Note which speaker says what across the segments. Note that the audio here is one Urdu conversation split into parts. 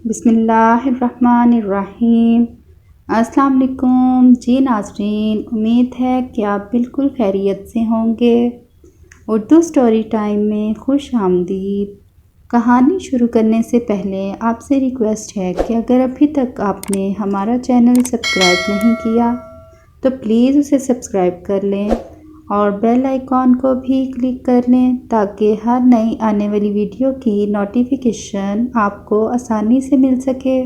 Speaker 1: بسم اللہ الرحمن الرحیم۔ السلام علیکم جی ناظرین، امید ہے کہ آپ بالکل خیریت سے ہوں گے۔ اردو سٹوری ٹائم میں خوش آمدید۔ کہانی شروع کرنے سے پہلے آپ سے ریکویسٹ ہے کہ اگر ابھی تک آپ نے ہمارا چینل سبسکرائب نہیں کیا تو پلیز اسے سبسکرائب کر لیں اور بیل آئیکن کو بھی کلک کر لیں تاکہ ہر نئی آنے والی ویڈیو کی نوٹیفیکیشن آپ کو آسانی سے مل سکے۔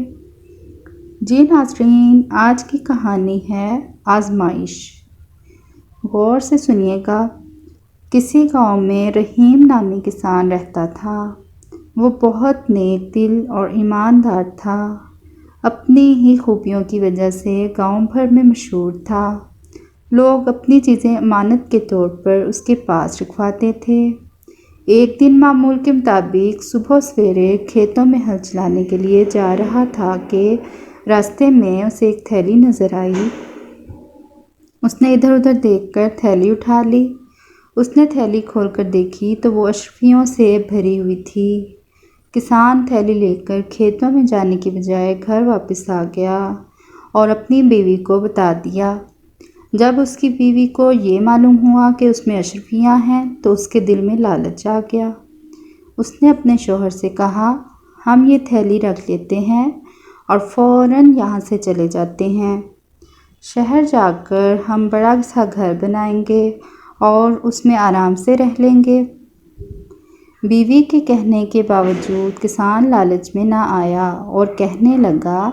Speaker 1: جی ناظرین، آج کی کہانی ہے آزمائش۔ غور سے سنیے گا۔ کسی گاؤں میں رحیم نامی کسان رہتا تھا۔ وہ بہت نیک دل اور ایماندار تھا۔ اپنی ہی خوبیوں کی وجہ سے گاؤں بھر میں مشہور تھا۔ لوگ اپنی چیزیں امانت کے طور پر اس کے پاس رکھواتے تھے۔ ایک دن معمول کے مطابق صبح سویرے کھیتوں میں ہل چلانے کے لیے جا رہا تھا کہ راستے میں اسے ایک تھیلی نظر آئی۔ اس نے ادھر ادھر دیکھ کر تھیلی اٹھا لی۔ اس نے تھیلی کھول کر دیکھی تو وہ اشرفیوں سے بھری ہوئی تھی۔ کسان تھیلی لے کر کھیتوں میں جانے کی بجائے گھر واپس آ گیا اور اپنی بیوی کو بتا دیا۔ جب اس کی بیوی کو یہ معلوم ہوا کہ اس میں اشرفیاں ہیں تو اس کے دل میں لالچ آ گیا۔ اس نے اپنے شوہر سے کہا، ہم یہ تھیلی رکھ لیتے ہیں اور فوراً یہاں سے چلے جاتے ہیں۔ شہر جا کر ہم بڑا سا گھر بنائیں گے اور اس میں آرام سے رہ لیں گے۔ بیوی کے کہنے کے باوجود کسان لالچ میں نہ آیا اور کہنے لگا،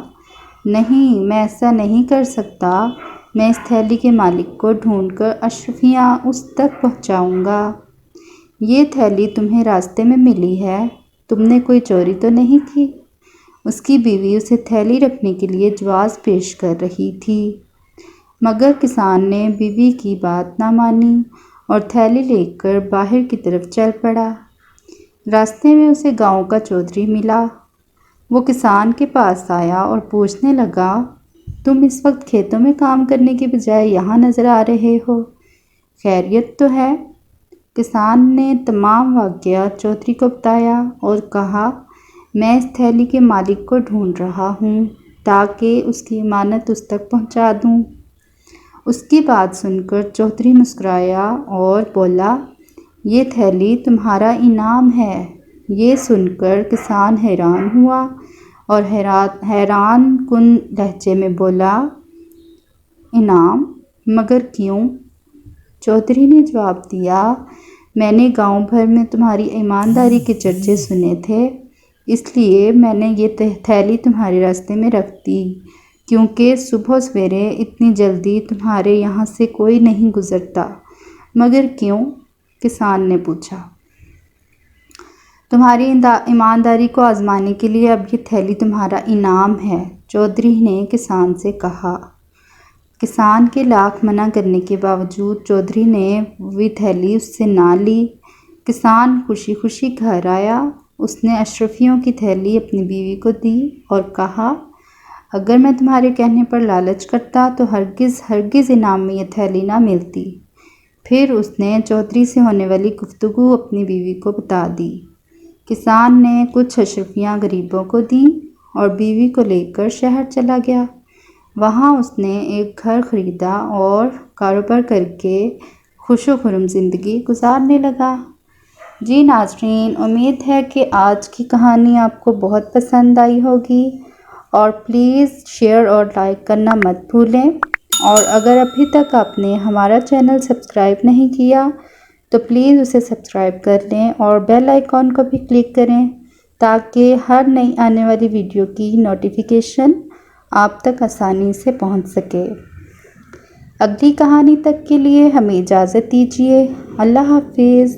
Speaker 1: نہیں، میں ایسا نہیں کر سکتا۔ میں اس تھیلی کے مالک کو ڈھونڈ کر اشرفیاں اس تک پہنچاؤں گا۔ یہ تھیلی تمہیں راستے میں ملی ہے، تم نے کوئی چوری تو نہیں کی؟ اس کی بیوی اسے تھیلی رکھنے کے لیے جواز پیش کر رہی تھی، مگر کسان نے بیوی کی بات نہ مانی اور تھیلی لے کر باہر کی طرف چل پڑا۔ راستے میں اسے گاؤں کا چودھری ملا۔ وہ کسان کے پاس آیا اور پوچھنے لگا، تم اس وقت کھیتوں میں کام کرنے کے بجائے یہاں نظر آ رہے ہو، خیریت تو ہے؟ کسان نے تمام واقعہ چودھری کو بتایا اور کہا، میں اس تھیلی کے مالک کو ڈھونڈ رہا ہوں تاکہ اس کی امانت اس تک پہنچا دوں۔ اس کی بات سن کر چودھری مسکرایا اور بولا، یہ تھیلی تمہارا انعام ہے۔ یہ سن کر کسان حیران ہوا اور حیران کن لہجے میں بولا، انعام؟ مگر کیوں؟ چودھری نے جواب دیا، میں نے گاؤں بھر میں تمہاری ایمانداری کے چرچے سنے تھے، اس لیے میں نے یہ تھیلی تمہارے راستے میں رکھ دی، کیونکہ صبح سویرے اتنی جلدی تمہارے یہاں سے کوئی نہیں گزرتا۔ مگر کیوں؟ کسان نے پوچھا۔ تمہاری ایمانداری کو آزمانے کے لیے اب یہ تھیلی تمہارا انعام ہے، چودھری نے کسان سے کہا۔ کسان کے لاکھ منع کرنے کے باوجود چودھری نے وہ تھیلی اس سے نہ لی۔ کسان خوشی خوشی گھر آیا۔ اس نے اشرفیوں کی تھیلی اپنی بیوی کو دی اور کہا، اگر میں تمہارے کہنے پر لالچ کرتا تو ہرگز ہرگز انعام میں یہ تھیلی نہ ملتی۔ پھر اس نے چودھری سے ہونے والی گفتگو اپنی بیوی کو بتا دی۔ کسان نے کچھ اشرفیاں غریبوں کو دیں اور بیوی کو لے کر شہر چلا گیا۔ وہاں اس نے ایک گھر خریدا اور کاروبار کر کے خوش و خرم زندگی گزارنے لگا۔ جی ناظرین، امید ہے کہ آج کی کہانی آپ کو بہت پسند آئی ہوگی اور پلیز شیئر اور لائک کرنا مت بھولیں، اور اگر ابھی تک آپ نے ہمارا چینل سبسکرائب نہیں کیا تو پلیز اسے سبسکرائب کر لیں اور بیل آئیکن کو بھی کلک کریں تاکہ ہر نئی آنے والی ویڈیو کی نوٹیفیکیشن آپ تک آسانی سے پہنچ سکے۔ اگلی کہانی تک کے لیے ہمیں اجازت دیجیے۔ اللہ حافظ۔